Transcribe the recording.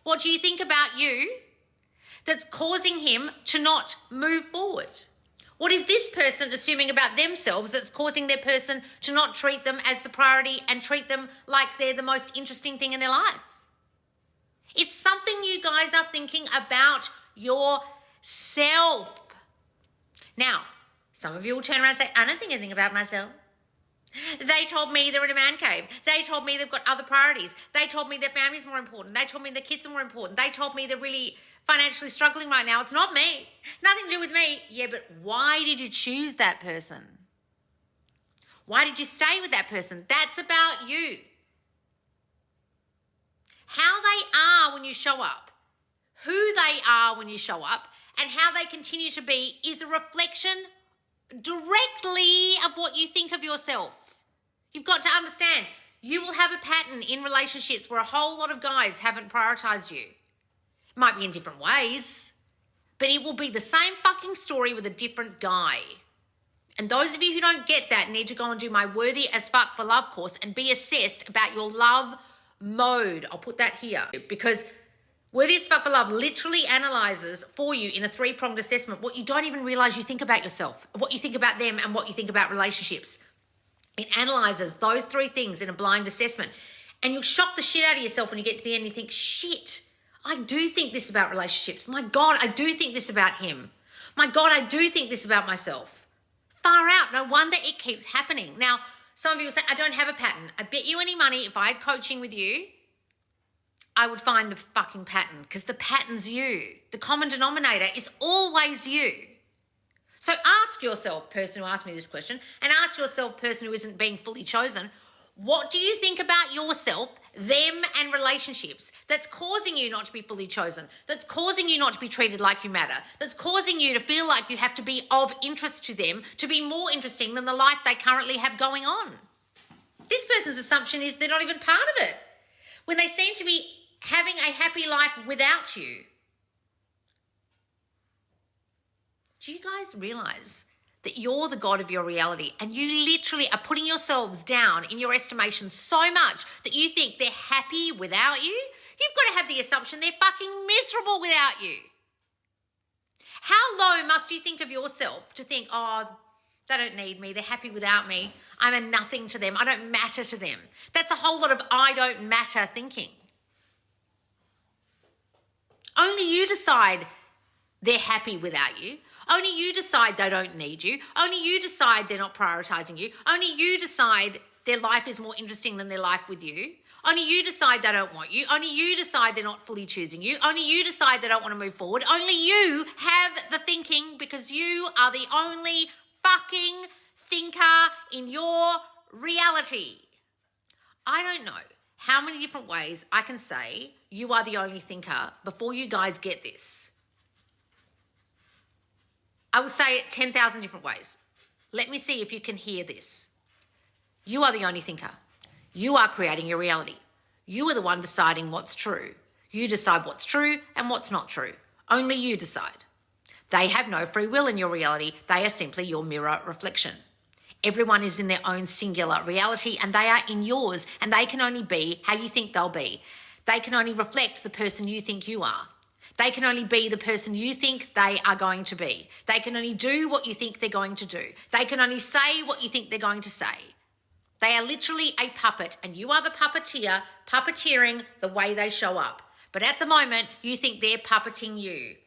What do you think about you that's causing him to not move forward? What is this person assuming about themselves that's causing their person to not treat them as the priority and treat them like they're the most interesting thing in their life? It's something you guys are thinking about yourself. Now, some of you will turn around and say, I don't think anything about myself. They told me they're in a man cave. They told me they've got other priorities. They told me their family's more important. They told me their kids are more important. They told me they're really financially struggling right now. It's not me. Nothing to do with me. Yeah, but why did you choose that person? Why did you stay with that person? That's about you. How they are when you show up, who they are when you show up, and how they continue to be is a reflection directly of what you think of yourself. You've got to understand, you will have a pattern in relationships where a whole lot of guys haven't prioritized you. It might be in different ways, but it will be the same fucking story with a different guy. And those of you who don't get that need to go and do my Worthy as Fuck for Love course and be assessed about your love mode. I'll put that here because Worthy as Fuck for Love literally analyzes for you in a 3-pronged assessment what you don't even realize you think about yourself, what you think about them, and what you think about relationships. It analyzes those 3 things in a blind assessment. And you'll shock the shit out of yourself when you get to the end and you think, shit, I do think this about relationships. My God, I do think this about him. My God, I do think this about myself. Far out. No wonder it keeps happening. Now, some of you will say, I don't have a pattern. I bet you any money if I had coaching with you, I would find the fucking pattern because the pattern's you. The common denominator is always you. So ask yourself, person who asked me this question, and ask yourself, person who isn't being fully chosen, what do you think about yourself, them, and relationships that's causing you not to be fully chosen, that's causing you not to be treated like you matter, that's causing you to feel like you have to be of interest to them to be more interesting than the life they currently have going on? This person's assumption is they're not even part of it when they seem to be having a happy life without you. Do you guys realize that you're the God of your reality and you literally are putting yourselves down in your estimation so much that you think they're happy without you? You've got to have the assumption they're fucking miserable without you. How low must you think of yourself to think, oh, they don't need me, they're happy without me, I'm a nothing to them, I don't matter to them. That's a whole lot of I don't matter thinking. Only you decide they're happy without you. Only you decide they don't need you. Only you decide they're not prioritizing you. Only you decide their life is more interesting than their life with you. Only you decide they don't want you. Only you decide they're not fully choosing you. Only you decide they don't want to move forward. Only you have the thinking because you are the only fucking thinker in your reality. I don't know how many different ways I can say you are the only thinker before you guys get this. I will say it 10,000 different ways. Let me see if you can hear this. You are the only thinker. You are creating your reality. You are the one deciding what's true. You decide what's true and what's not true. Only you decide. They have no free will in your reality. They are simply your mirror reflection. Everyone is in their own singular reality and they are in yours, and they can only be how you think they'll be. They can only reflect the person you think you are. They can only be the person you think they are going to be. They can only do what you think they're going to do. They can only say what you think they're going to say. They are literally a puppet, and you are the puppeteer, puppeteering the way they show up. But at the moment, you think they're puppeting you.